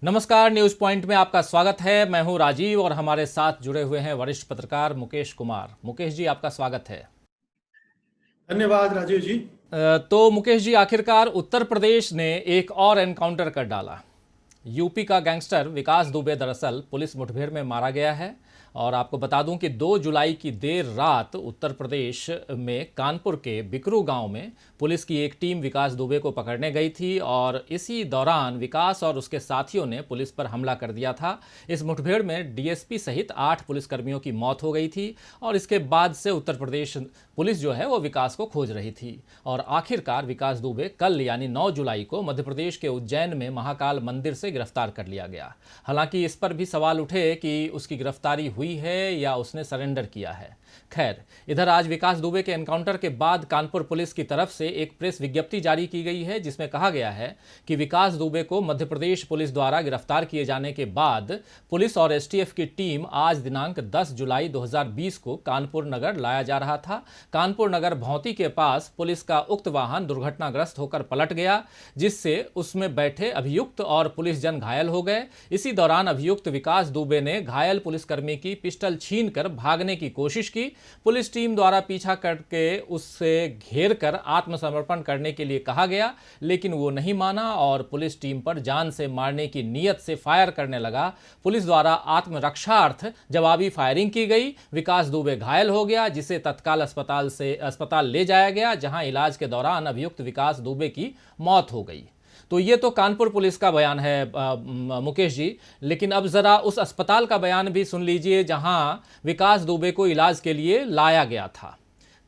नमस्कार, news point में आपका स्वागत है। मैं हूं राजीव और हमारे साथ जुड़े हुए हैं वरिष्ठ पत्रकार मुकेश कुमार। मुकेश जी, आपका स्वागत है। धन्यवाद राजीव जी। तो मुकेश जी, आखिरकार उत्तर प्रदेश ने एक और एनकाउंटर कर डाला। यूपी का गैंगस्टर विकास दुबे दरअसल पुलिस मुठभेड़ में मारा गया है। और आपको बता दूं कि 2 जुलाई की देर रात उत्तर प्रदेश में कानपुर के बिकरू गांव में पुलिस की एक टीम विकास दुबे को पकड़ने गई थी और इसी दौरान विकास और उसके साथियों ने पुलिस पर हमला कर दिया था। इस मुठभेड़ में डीएसपी सहित 8 पुलिसकर्मियों की मौत हो गई थी और इसके बाद से उत्तर प्रदेश पुलिस जो है वो विकास को खोज रही थी। और आखिरकार विकास दुबे कल यानी 9 जुलाई को मध्य प्रदेश के उज्जैन में महाकाल मंदिर से गिरफ्तार कर लिया गया। हालांकि इस पर भी सवाल उठे कि उसकी गिरफ्तारी हुई है या उसने सरेंडर किया है। खैर, इधर आज विकास दुबे के एनकाउंटर के बाद कानपुर पुलिस की तरफ से एक प्रेस विज्ञप्ति जारी की गई है, जिसमें कहा गया है कि विकास दुबे को मध्य प्रदेश पुलिस द्वारा गिरफ्तार किए जाने के बाद पुलिस और एसटीएफ की टीम आज दिनांक 10 जुलाई 2020 को कानपुर नगर लाया जा रहा था। कानपुर नगर भौंती के पास पुलिस का उक्त वाहन दुर्घटनाग्रस्त होकर पलट गया, जिससे उसमें बैठे अभियुक्त और पुलिस जन घायल हो गए। इसी दौरान अभियुक्त विकास दुबे ने घायल पुलिसकर्मी की पिस्टल छीनकर भागने की कोशिश की। पुलिस टीम द्वारा पीछा करके उससे घेर कर आत्मसमर्पण करने के लिए कहा गया, लेकिन वो नहीं माना और पुलिस टीम पर जान से मारने की नीयत से फायर करने लगा। पुलिस द्वारा आत्मरक्षार्थ जवाबी फायरिंग की गई। विकास दुबे घायल हो गया, जिसे तत्काल अस्पताल ले जाया गया, जहां इलाज के दौरान अभियुक्त विकास दुबे की मौत हो गई। तो ये तो कानपुर पुलिस का बयान है मुकेश जी, लेकिन अब जरा उस अस्पताल का बयान भी सुन लीजिए जहां विकास दुबे को इलाज के लिए लाया गया था।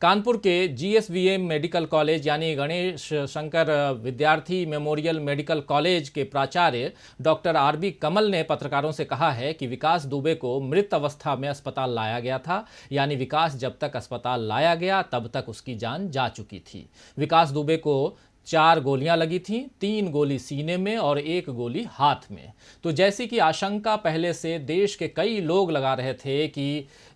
कानपुर के जीएसवीएम मेडिकल कॉलेज यानी गणेश शंकर विद्यार्थी मेमोरियल मेडिकल कॉलेज के प्राचार्य डॉक्टर आरबी कमल ने पत्रकारों से कहा है कि विकास दुबे को मृत अवस्था में अस्पताल लाया गया था, यानी विकास जब तक अस्पताल लाया गया तब तक उसकी जान जा चुकी थी। विकास दुबे को 4 गोलियां लगी थीं, 3 गोली सीने में और 1 गोली हाथ में। तो जैसी कि आशंका पहले से देश के कई लोग लगा रहे थे कि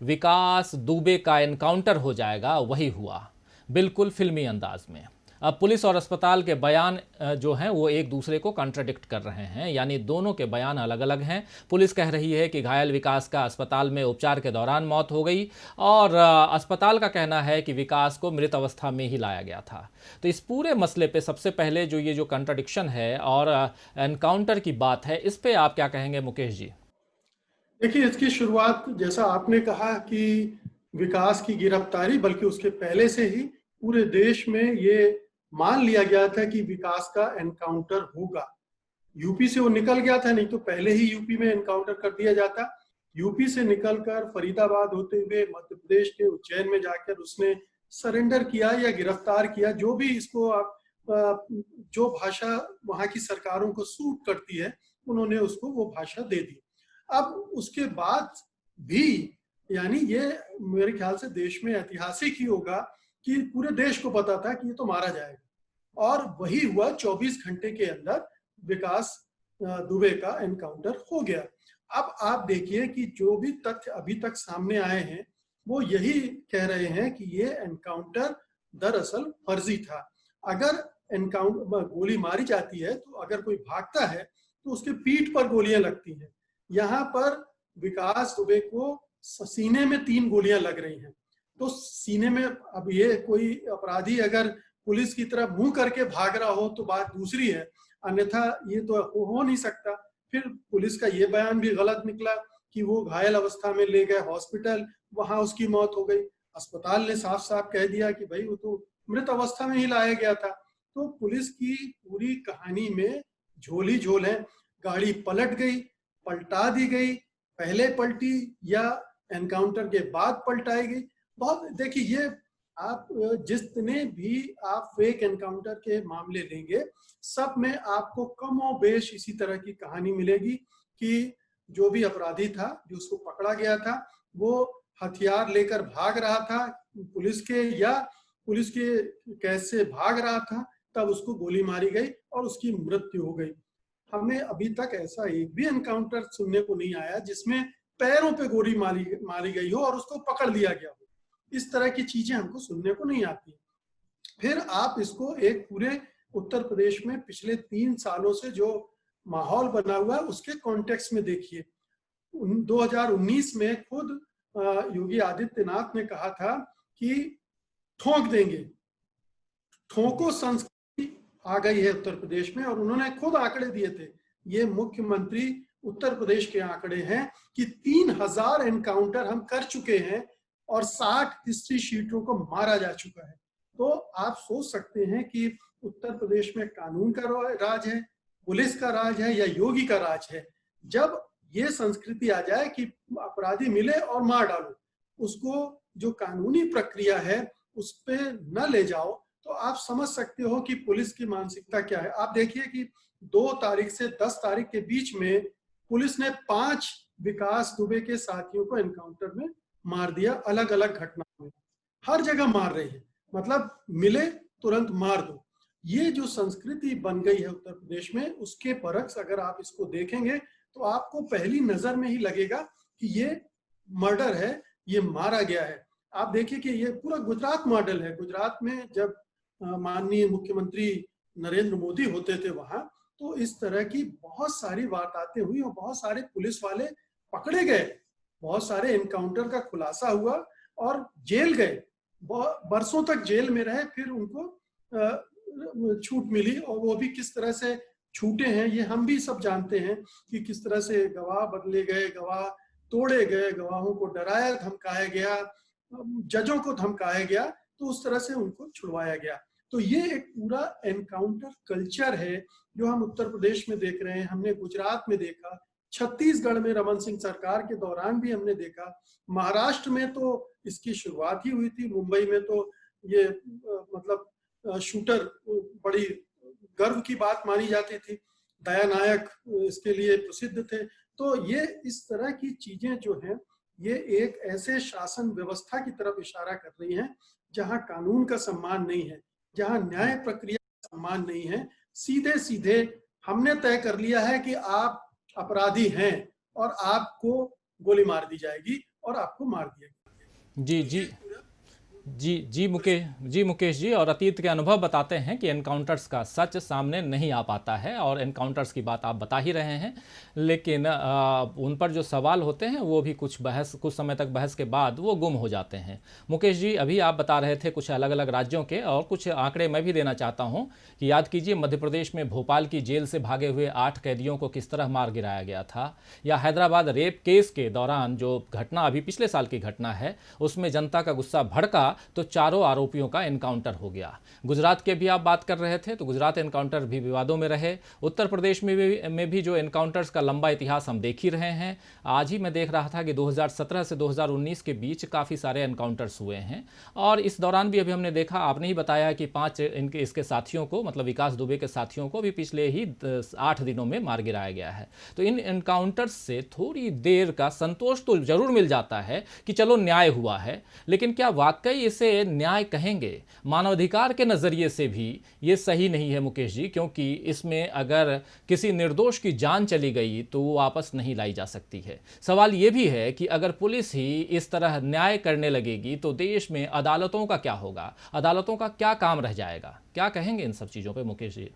विकास दुबे का एनकाउंटर हो जाएगा, वही हुआ, बिल्कुल फिल्मी अंदाज में। अब पुलिस और अस्पताल के बयान जो हैं वो एक दूसरे को कॉन्ट्राडिक्ट कर रहे हैं, यानी दोनों के बयान अलग अलग हैं। पुलिस कह रही है कि घायल विकास का अस्पताल में उपचार के दौरान मौत हो गई और अस्पताल का कहना है कि विकास को मृत अवस्था में ही लाया गया था। तो इस पूरे मसले पे सबसे पहले जो ये जो कॉन्ट्राडिक्शन है और एनकाउंटर की बात है, इस पे आप क्या कहेंगे मुकेश जी? देखिए, इसकी शुरुआत जैसा आपने कहा कि विकास की गिरफ्तारी, बल्कि उसके पहले से ही पूरे देश में ये मान लिया गया था कि विकास का एनकाउंटर होगा। यूपी से वो निकल गया था, नहीं तो पहले ही यूपी में एनकाउंटर कर दिया जाता। यूपी से निकलकर फरीदाबाद होते हुए मध्य प्रदेश के उज्जैन में जाकर उसने सरेंडर किया या गिरफ्तार किया, जो भी इसको आप जो भाषा वहां की सरकारों को सूट करती है, उन्होंने उसको वो भाषा दे दी। अब उसके बाद भी, यानी ये मेरे ख्याल से देश में ऐतिहासिक ही होगा कि पूरे देश को पता था कि ये तो मारा जाएगा, और वही हुआ। 24 घंटे के अंदर विकास दुबे का एनकाउंटर हो गया। अब आप देखिए कि जो भी तथ्य अभी तक सामने आए हैं वो यही कह रहे हैं कि ये एनकाउंटर दरअसल फर्जी था। अगर एनकाउंटर गोली मारी जाती है तो अगर कोई भागता है तो उसके पीठ पर गोलियां लगती हैं। यहाँ पर विकास दुबे को सीने में 3 गोलियां लग रही हैं। तो सीने में, अब ये कोई अपराधी अगर पुलिस की तरफ मुंह करके भाग रहा हो तो बात दूसरी है, अन्यथा ये तो हो नहीं सकता। फिर पुलिस का ये बयान भी गलत निकला कि वो घायल अवस्था में ले गए हॉस्पिटल, वहां उसकी मौत हो गई। अस्पताल ने साफ साफ कह दिया कि भाई वो तो मृत अवस्था में ही लाया गया था। तो पुलिस की पूरी कहानी में झोल ही झोल है। गाड़ी पलट गई, पलटा दी गई, पहले पलटी या एनकाउंटर के बाद पलटाई गई। बहुत देखिए, ये आप जितने भी आप फेक एनकाउंटर के मामले लेंगे, सब में आपको कमोबेश इसी तरह की कहानी मिलेगी कि जो भी अपराधी था, जो उसको पकड़ा गया था, वो हथियार लेकर भाग रहा था पुलिस के, या पुलिस के कैद से भाग रहा था, तब उसको गोली मारी गई और उसकी मृत्यु हो गई। हमें अभी तक ऐसा एक भी एनकाउंटर सुनने को नहीं आया जिसमें पैरों पे गोली मारी गई हो और उसको पकड़ लिया गया हो। इस तरह की चीजें हमको सुनने को नहीं आती। फिर आप इसको एक पूरे उत्तर प्रदेश में पिछले 3 सालों से जो माहौल बना हुआ है उसके कॉन्टेक्स्ट में देखिए। 2019 में खुद योगी आदित्यनाथ ने कहा था कि ठोक देंगे। ठोको संस्कृति आ गई है उत्तर प्रदेश में, और उन्होंने खुद आंकड़े दिए थे। ये मुख्यमंत्री उत्तर प्रदेश के आंकड़े हैं कि 3000 एनकाउंटर हम कर चुके हैं और 60 हिस्ट्री शीटरों को मारा जा चुका है। तो आप सोच सकते हैं कि उत्तर प्रदेश में कानून का राज है, पुलिस का राज है, या योगी का राज है। जब ये संस्कृति आ जाए कि अपराधी मिले और मार डालो, उसको जो कानूनी प्रक्रिया है उस पे न ले जाओ, तो आप समझ सकते हो कि पुलिस की मानसिकता क्या है। आप देखिए कि 2 तारीख से 10 तारीख के बीच में पुलिस ने 5 विकास दुबे के साथियों को एनकाउंटर में मार दिया, अलग अलग घटनाओं में। हर जगह मार रही है, मतलब मिले तुरंत मार दो। ये जो संस्कृति बन गई है उत्तर प्रदेश में, उसके बरक्स अगर आप इसको देखेंगे तो आपको पहली नजर में ही लगेगा कि ये मर्डर है, ये मारा गया है। आप देखिए कि ये पूरा गुजरात मॉडल है। गुजरात में जब माननीय मुख्यमंत्री नरेंद्र मोदी होते थे वहां, तो इस तरह की बहुत सारी वारदातें हुई और बहुत सारे पुलिस वाले पकड़े गए, बहुत सारे एनकाउंटर का खुलासा हुआ और जेल गए, बरसों तक जेल में रहे, फिर उनको छूट मिली। और वो भी किस तरह से छूटे हैं ये हम भी सब जानते हैं कि किस तरह से गवाह बदले गए, गवाह तोड़े गए, गवाहों को डराया धमकाया गया, जजों को धमकाया गया, तो उस तरह से उनको छुड़वाया गया। तो ये एक पूरा एनकाउंटर कल्चर है जो हम उत्तर प्रदेश में देख रहे हैं। हमने गुजरात में देखा, छत्तीसगढ़ में रमन सिंह सरकार के दौरान भी हमने देखा, महाराष्ट्र में तो इसकी शुरुआत ही हुई थी। मुंबई में तो ये मतलब शूटर बड़ी गर्व की बात मानी जाती थी, दया नायक इसके लिए प्रसिद्ध थे। तो ये इस तरह की चीजें जो हैं, ये एक ऐसे शासन व्यवस्था की तरफ इशारा कर रही हैं जहां कानून का सम्मान नहीं है, जहां न्याय प्रक्रिया का सम्मान नहीं है। सीधे सीधे हमने तय कर लिया है कि आप अपराधी हैं और आपको गोली मार दी जाएगी और आपको मार दिया जाएगा। जी जी जी मुकेश जी, और अतीत के अनुभव बताते हैं कि एनकाउंटर्स का सच सामने नहीं आ पाता है, और एनकाउंटर्स की बात आप बता ही रहे हैं, लेकिन उन पर जो सवाल होते हैं वो भी कुछ समय तक बहस के बाद वो गुम हो जाते हैं। मुकेश जी, अभी आप बता रहे थे कुछ अलग अलग राज्यों के, और कुछ आंकड़े मैं भी देना चाहता हूँ कि याद कीजिए मध्य प्रदेश में भोपाल की जेल से भागे हुए 8 कैदियों को किस तरह मार गिराया गया था, या हैदराबाद रेप केस के दौरान जो घटना अभी पिछले साल की घटना है उसमें जनता का गुस्सा भड़का तो 4 आरोपियों का एनकाउंटर हो गया। गुजरात के भी आप बात कर रहे थे, तो गुजरात एनकाउंटर भी विवादों में रहे। उत्तर प्रदेश में भी जो एनकाउंटर्स का लंबा इतिहास हम देख ही रहे हैं। आज ही मैं देख रहा था कि 2017 से 2019 के बीच काफ़ी सारे एनकाउंटर्स हुए हैं, और इस दौरान भी अभी हमने देखा, आपने ही बताया कि 5 इसके साथियों को, मतलब विकास दुबे के साथियों को भी पिछले ही 8 दिनों में मार गिराया गया है। तो इन एनकाउंटर्स से थोड़ी देर का संतोष तो जरूर मिल जाता है कि चलो न्याय हुआ है, लेकिन क्या वाकई इसे न्याय कहेंगे? मानवाधिकार के नज़रिए से भी ये सही नहीं है मुकेश जी, क्योंकि इसमें अगर किसी निर्दोष की जान चली गई तो वो वापस नहीं लाई जा सकती है। सवाल ये भी है कि अगर पुलिस ही इस तरह न्याय करने लगेगी तो देश में अदालतों का क्या होगा, अदालतों का क्या काम रह जाएगा? क्या कहेंगे इन सब चीज़ों पर मुकेश जी?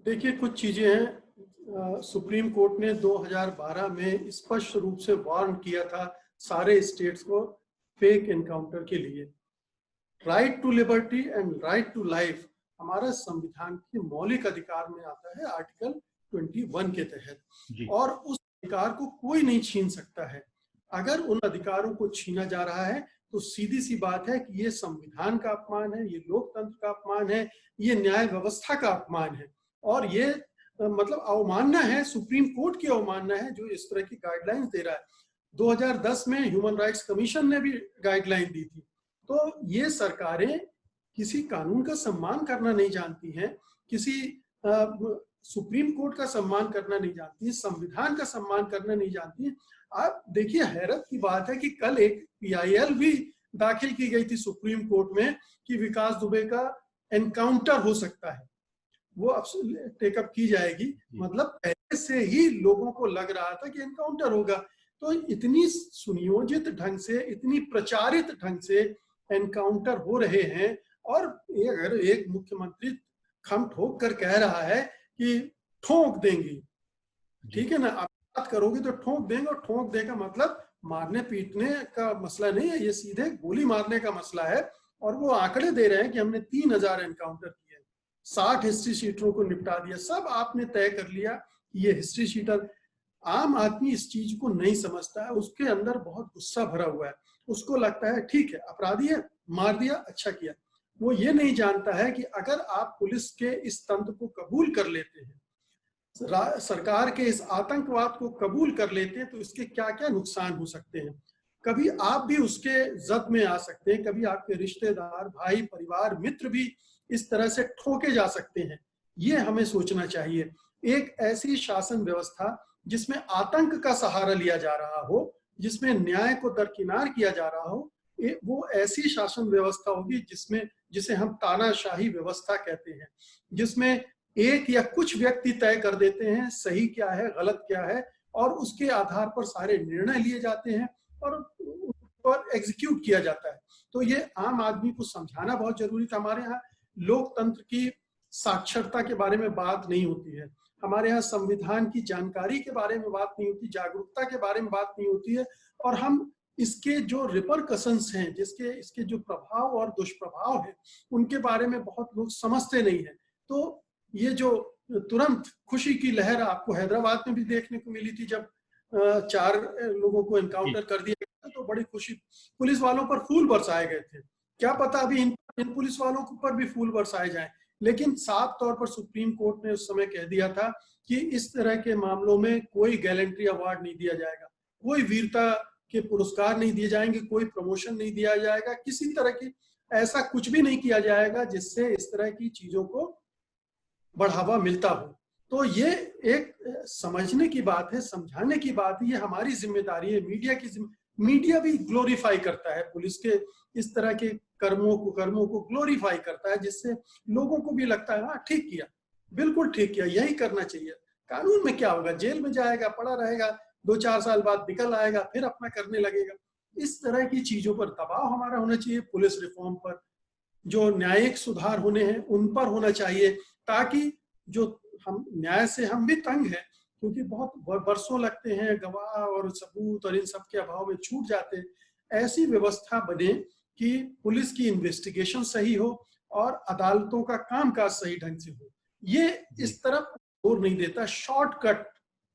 देखिए, कुछ चीजें हैं। सुप्रीम कोर्ट ने 2012 में स्पष्ट रूप से वार्न किया था सारे स्टेट्स को फेक एनकाउंटर के लिए। Right to liberty and right to life हमारा संविधान के मौलिक अधिकार में आता है, आर्टिकल 21 के तहत, और उस अधिकार को कोई नहीं छीन सकता है। अगर उन अधिकारों को छीना जा रहा है तो सीधी सी बात है कि ये संविधान का अपमान है, ये लोकतंत्र का अपमान है, ये न्याय व्यवस्था का अपमान है, और ये मतलब अवमानना है, सुप्रीम कोर्ट की अवमानना है जो इस तरह की गाइडलाइंस दे रहा है। 2010 में ह्यूमन राइट्स कमीशन ने भी गाइडलाइन दी थी। तो ये सरकारें किसी कानून का सम्मान करना नहीं जानती हैं, किसी सुप्रीम कोर्ट का सम्मान करना नहीं जानती, संविधान का सम्मान करना नहीं जानती। आप देखिए, हैरत की बात है कि कल एक PIL भी दाखिल की गई थी सुप्रीम कोर्ट में कि विकास दुबे का एनकाउंटर हो सकता है, वो अब टेकअप की जाएगी। मतलब पहले से ही लोगों को लग रहा था कि एनकाउंटर होगा। तो इतनी सुनियोजित ढंग से, इतनी प्रचारित ढंग से एनकाउंटर हो रहे हैं, और अगर एक मुख्यमंत्री खम ठोक कर कह रहा है कि ठोक देंगे, ठीक है ना, आप बात करोगे तो ठोक देंगे, और ठोक दे का मतलब मारने पीटने का मसला नहीं है, ये सीधे गोली मारने का मसला है। और वो आंकड़े दे रहे हैं कि हमने 3000 एनकाउंटर किए, 60 हिस्ट्री शीटरों को निपटा दिया, सब आपने तय कर लिया कि ये हिस्ट्री शीटर। आम आदमी इस चीज को नहीं समझता है, उसके अंदर बहुत गुस्सा भरा हुआ है, उसको लगता है ठीक है अपराधी है, मार दिया, अच्छा किया। वो ये नहीं जानता है कि अगर आप पुलिस के इस तंत्र को कबूल कर लेते हैं, सरकार के इस आतंकवाद को कबूल कर लेते हैं, तो इसके क्या क्या नुकसान हो सकते हैं। कभी आप भी उसके जद में आ सकते हैं, कभी आपके रिश्तेदार, भाई, परिवार, मित्र भी इस तरह से ठोके जा सकते हैं। ये हमें सोचना चाहिए। एक ऐसी शासन व्यवस्था जिसमें आतंक का सहारा लिया जा रहा हो, जिसमें न्याय को दरकिनार किया जा रहा हो, वो ऐसी शासन व्यवस्था होगी जिसे हम तानाशाही व्यवस्था कहते हैं, जिसमें एक या कुछ व्यक्ति तय कर देते हैं सही क्या है, गलत क्या है, और उसके आधार पर सारे निर्णय लिए जाते हैं और पर एग्जीक्यूट किया जाता है। तो ये आम आदमी को समझाना बहुत जरूरी था। हमारे यहाँ लोकतंत्र की साक्षरता के बारे में बात नहीं होती है, हमारे यहाँ संविधान की जानकारी के बारे में बात नहीं होती, जागरूकता के बारे में बात नहीं होती है, और हम इसके जो रिपरकशंस हैं, इसके जो प्रभाव और दुष्प्रभाव हैं, उनके बारे में बहुत लोग समझते नहीं है। तो ये जो तुरंत खुशी की लहर आपको हैदराबाद में भी देखने को मिली थी, जब 4 लोगों को एनकाउंटर कर दिया गया, तो बड़ी खुशी, पुलिस वालों पर फूल बरसाए गए थे। क्या पता अभी इन पुलिस वालों पर भी फूल बरसाए जाएं, लेकिन साफ तौर पर सुप्रीम कोर्ट ने उस समय कह दिया था कि इस तरह के मामलों में कोई गैलेंट्री अवार्ड नहीं दिया जाएगा, कोई वीरता के पुरस्कार नहीं दिए जाएंगे, कोई प्रमोशन नहीं दिया जाएगा, किसी तरह की ऐसा कुछ भी नहीं किया जाएगा जिससे इस तरह की चीजों को बढ़ावा मिलता हो। तो ये एक समझने की बात है, समझाने की बात है, ये हमारी जिम्मेदारी है, मीडिया भी ग्लोरीफाई करता है पुलिस के इस तरह के कर्मों को ग्लोरीफाई करता है, जिससे लोगों को भी लगता है हाँ ठीक किया, बिल्कुल ठीक किया, यही करना चाहिए। कानून में क्या होगा, जेल में जाएगा, पड़ा रहेगा, 2-4 साल बाद निकल आएगा, फिर अपना करने लगेगा। इस तरह की चीजों पर दबाव हमारा होना चाहिए, पुलिस रिफॉर्म पर, जो न्यायिक सुधार होने हैं उन पर होना चाहिए, ताकि जो हम न्याय से हम भी तंग हैं, क्योंकि बहुत बरसों लगते हैं, गवाह और सबूत और इन सब के अभाव में छूट जाते हैं। ऐसी व्यवस्था बने कि पुलिस की इन्वेस्टिगेशन सही हो और अदालतों का कामकाज सही ढंग से हो। ये इस तरफ जोर नहीं देता, शॉर्टकट।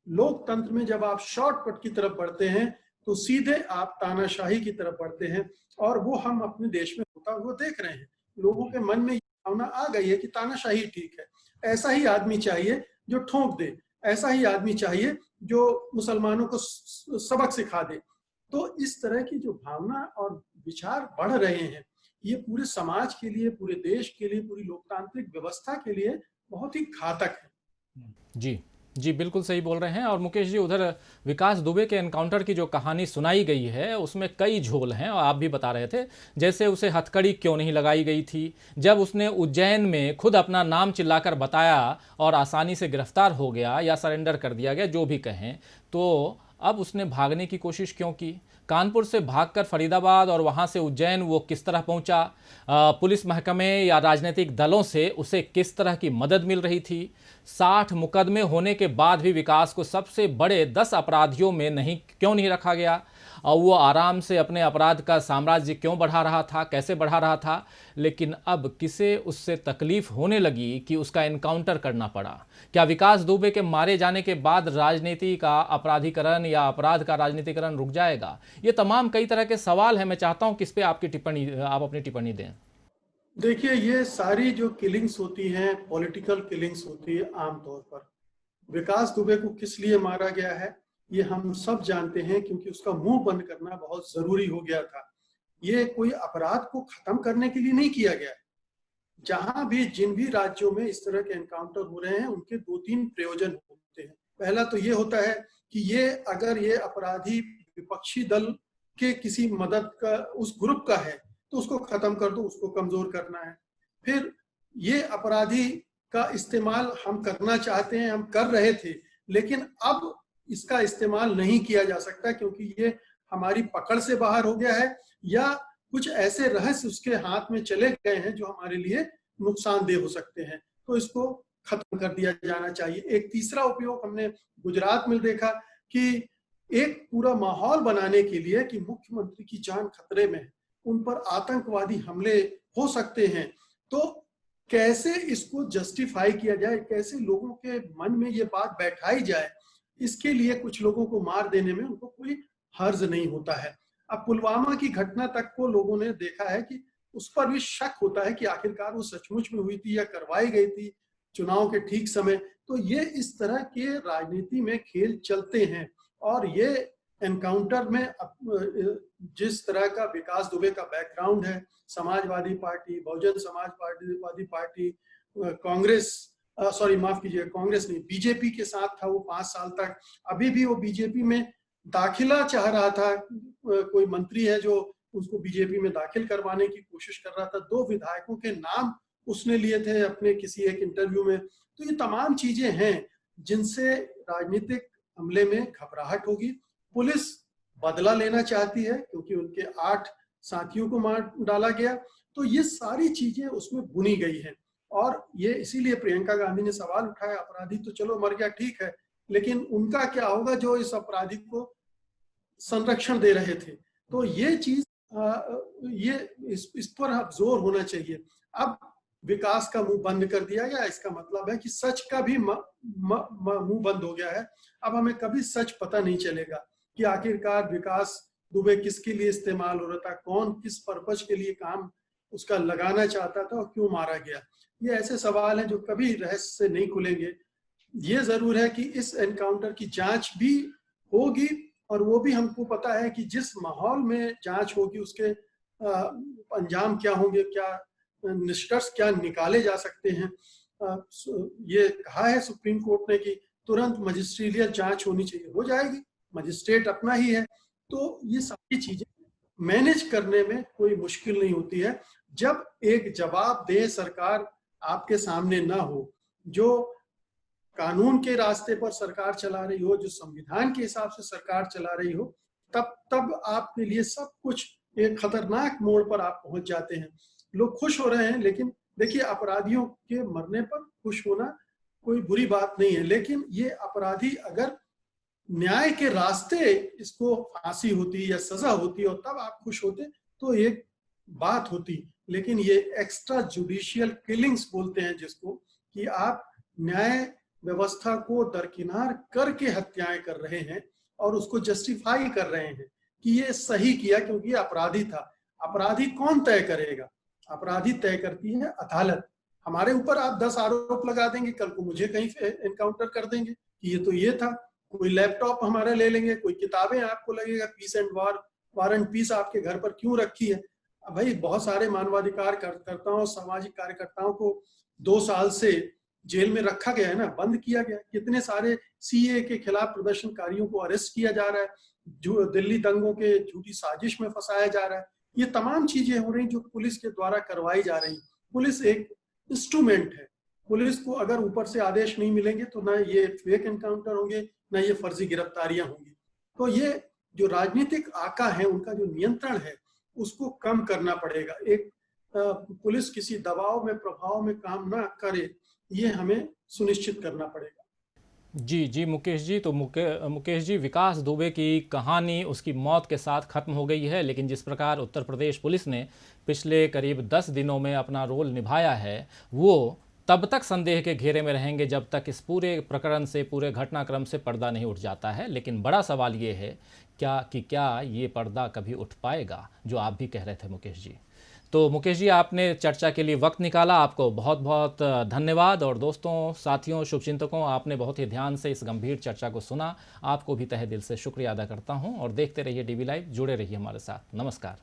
लोकतंत्र में जब आप शॉर्टकट की तरफ बढ़ते हैं तो सीधे आप तानाशाही की तरफ बढ़ते हैं, और वो हम अपने देश में होता हुआ देख रहे हैं। लोगों के मन में ये भावना आ गई है कि तानाशाही ठीक है, ऐसा ही आदमी चाहिए जो ठोक दे, ऐसा ही आदमी चाहिए जो मुसलमानों को सबक सिखा दे। तो इस तरह की जो भावना और विचार बढ़ रहे हैं, ये पूरे समाज के लिए, पूरे देश के लिए, पूरी लोकतांत्रिक व्यवस्था के लिए बहुत ही घातक है। जी जी, बिल्कुल सही बोल रहे हैं। और मुकेश जी, उधर विकास दुबे के एनकाउंटर की जो कहानी सुनाई गई है उसमें कई झोल हैं, और आप भी बता रहे थे, जैसे उसे हथकड़ी क्यों नहीं लगाई गई थी जब उसने उज्जैन में खुद अपना नाम चिल्लाकर बताया और आसानी से गिरफ्तार हो गया या सरेंडर कर दिया गया, जो भी कहें। तो अब उसने भागने की कोशिश क्यों की? कानपुर से भागकर फरीदाबाद और वहां से उज्जैन वो किस तरह पहुंचा? पुलिस महकमे या राजनीतिक दलों से उसे किस तरह की मदद मिल रही थी? 60 मुकदमे होने के बाद भी विकास को सबसे बड़े 10 अपराधियों में क्यों नहीं रखा गया? और वो आराम से अपने अपराध का साम्राज्य क्यों बढ़ा रहा था, कैसे बढ़ा रहा था? लेकिन अब किसे उससे तकलीफ होने लगी कि उसका एनकाउंटर करना पड़ा? क्या विकास दुबे के मारे जाने के बाद राजनीति का अपराधीकरण या अपराध का राजनीतिकरण रुक जाएगा? ये तमाम कई तरह के सवाल हैं। मैं चाहता हूं कि इस पे आप अपनी टिप्पणी दें। देखिए, ये सारी जो किलिंग्स होती हैं, पॉलिटिकल किलिंग्स होती है आमतौर पर। विकास दुबे को किस लिए मारा गया है ये हम सब जानते हैं, क्योंकि उसका मुंह बंद करना बहुत जरूरी हो गया था। ये कोई अपराध को खत्म करने के लिए नहीं किया गया है। जहां भी जिन भी राज्यों में इस तरह के एनकाउंटर हो रहे हैं, उनके 2-3 प्रयोजन होते हैं। पहला तो ये होता है कि अगर ये अपराधी विपक्षी दल के किसी मदद का, उस ग्रुप का है, तो उसको खत्म कर दो, उसको कमजोर करना है। फिर ये अपराधी का इस्तेमाल हम करना चाहते हैं, हम कर रहे थे, लेकिन अब इसका इस्तेमाल नहीं किया जा सकता क्योंकि ये हमारी पकड़ से बाहर हो गया है, या कुछ ऐसे रहस्य उसके हाथ में चले गए हैं जो हमारे लिए नुकसानदेह हो सकते हैं। तो इसको खत्म कर दिया जाना चाहिए। एक तीसरा उपयोग हमने गुजरात में देखा कि एक पूरा माहौल बनाने के लिए कि मुख्यमंत्री की जान खतरे में है, उन पर आतंकवादी हमले हो सकते हैं, तो कैसे इसको जस्टिफाई किया जाए, कैसे लोगों के मन में ये बात बैठाई जाए, इसके लिए कुछ लोगों को मार देने में उनको कोई हर्ज नहीं होता है। अब पुलवामा की घटना तक को लोगों ने देखा है कि उस पर भी शक होता है कि आखिरकार वो सचमुच में हुई थी या करवाई गई थी चुनाव के ठीक समय। तो ये इस तरह के राजनीति में खेल चलते हैं और ये एनकाउंटर में जिस तरह का विकास दुबे का बैकग्राउंड है, Samajwadi party, Bahujan Samajwadi party, Congress, sorry माफ कीजिए, कांग्रेस नहीं, बीजेपी के साथ था वो 5 साल तक। अभी भी वो बीजेपी में दाखिला चाह रहा था, कोई मंत्री है जो उसको बीजेपी में दाखिल करवाने की कोशिश कर रहा था। 2 विधायकों के नाम उसने लिए थे अपने किसी एक इंटरव्यू में। तो ये तमाम चीजें हैं जिनसे राजनीतिक हमले में घबराहट होगी। पुलिस बदला लेना चाहती है क्योंकि उनके 8 साथियों को मार डाला गया। तो ये सारी चीजें उसमें बुनी गई हैं और ये इसीलिए प्रियंका गांधी ने सवाल उठाया, अपराधी तो चलो मर गया ठीक है, लेकिन उनका क्या होगा जो इस अपराधी को संरक्षण दे रहे थे। तो ये चीज ये इस पर अब जोर होना चाहिए। अब विकास का मुंह बंद कर दिया गया, इसका मतलब है कि सच का भी मुंह बंद हो गया है। अब हमें कभी सच पता नहीं चलेगा कि आखिरकार विकास दुबे किसके लिए इस्तेमाल हो रहा था, कौन किस पर्पज के लिए काम उसका लगाना चाहता था और क्यों मारा गया। ये ऐसे सवाल हैं जो कभी रहस्य से नहीं खुलेंगे। ये जरूर है कि इस एनकाउंटर की जांच भी होगी और वो भी हमको पता है कि जिस माहौल में जांच होगी उसके अंजाम क्या होंगे, क्या निष्कर्ष क्या निकाले जा सकते हैं। ये कहा है सुप्रीम कोर्ट ने कि तुरंत मजिस्ट्रियल जांच होनी चाहिए, हो जाएगी, मजिस्ट्रेट अपना ही है। तो ये सारी चीजें मैनेज करने में कोई मुश्किल नहीं होती है जब एक जवाबदेह सरकार आपके सामने ना हो, जो कानून के रास्ते पर सरकार चला रही हो, जो संविधान के हिसाब से सरकार चला रही हो, तब आपके लिए सब कुछ एक खतरनाक मोड़ पर आप पहुंच जाते हैं। लोग खुश हो रहे हैं, लेकिन देखिए अपराधियों के मरने पर खुश होना कोई बुरी बात नहीं है, लेकिन ये अपराधी अगर न्याय के रास्ते इसको फांसी होती या सजा होती और तब आप खुश होते तो एक बात होती। लेकिन ये एक्स्ट्रा जुडिशियल किलिंग्स बोलते हैं जिसको, कि आप न्याय व्यवस्था को दरकिनार करके हत्याएं कर रहे हैं और उसको जस्टिफाई कर रहे हैं कि ये सही किया क्योंकि अपराधी था। अपराधी कौन तय करेगा? अपराधी तय करती है अदालत। हमारे ऊपर आप 10 आरोप लगा देंगे, कल को मुझे कहीं एनकाउंटर कर देंगे कि ये तो ये था। कोई लैपटॉप हमारा ले लेंगे, कोई किताबें आपको लगेगा peace and war and peace आपके घर पर क्यों रखी है। भाई बहुत सारे मानवाधिकार कार्यकर्ताओं, सामाजिक कार्यकर्ताओं को 2 साल से जेल में रखा गया है ना, बंद किया गया। कितने सारे सीए के खिलाफ प्रदर्शनकारियों को अरेस्ट किया जा रहा है, जो दिल्ली दंगों के झूठी साजिश में फंसाया जा रहा है। ये तमाम चीजें हो रही जो पुलिस के द्वारा करवाई जा रही। पुलिस एक इंस्ट्रूमेंट है। पुलिस को अगर ऊपर से आदेश नहीं मिलेंगे तो ना ये फेक एनकाउंटर होंगे, ना ये फर्जी गिरफ्तारियां होंगी। तो ये जो राजनीतिक आका है उनका जो नियंत्रण है उसको कम करना पड़ेगा। एक पुलिस किसी दबाव में, प्रभाव में काम ना करे, ये हमें सुनिश्चित करना पड़ेगा। जी मुकेश जी, तो मुकेश जी, विकास दुबे की कहानी उसकी मौत के साथ ख़त्म हो गई है, लेकिन जिस प्रकार उत्तर प्रदेश पुलिस ने पिछले करीब 10 दिनों में अपना रोल निभाया है, वो तब तक संदेह के घेरे में रहेंगे जब तक इस पूरे प्रकरण से, पूरे घटनाक्रम से पर्दा नहीं उठ जाता है। लेकिन बड़ा सवाल ये है क्या ये पर्दा कभी उठ पाएगा, जो आप भी कह रहे थे मुकेश जी। तो मुकेश जी, आपने चर्चा के लिए वक्त निकाला, आपको बहुत बहुत धन्यवाद। और दोस्तों, साथियों, शुभचिंतकों, आपने बहुत ही ध्यान से इस गंभीर चर्चा को सुना, आपको भी तहे दिल से शुक्रिया अदा करता हूं। और देखते रहिए DV लाइव, जुड़े रहिए हमारे साथ। नमस्कार।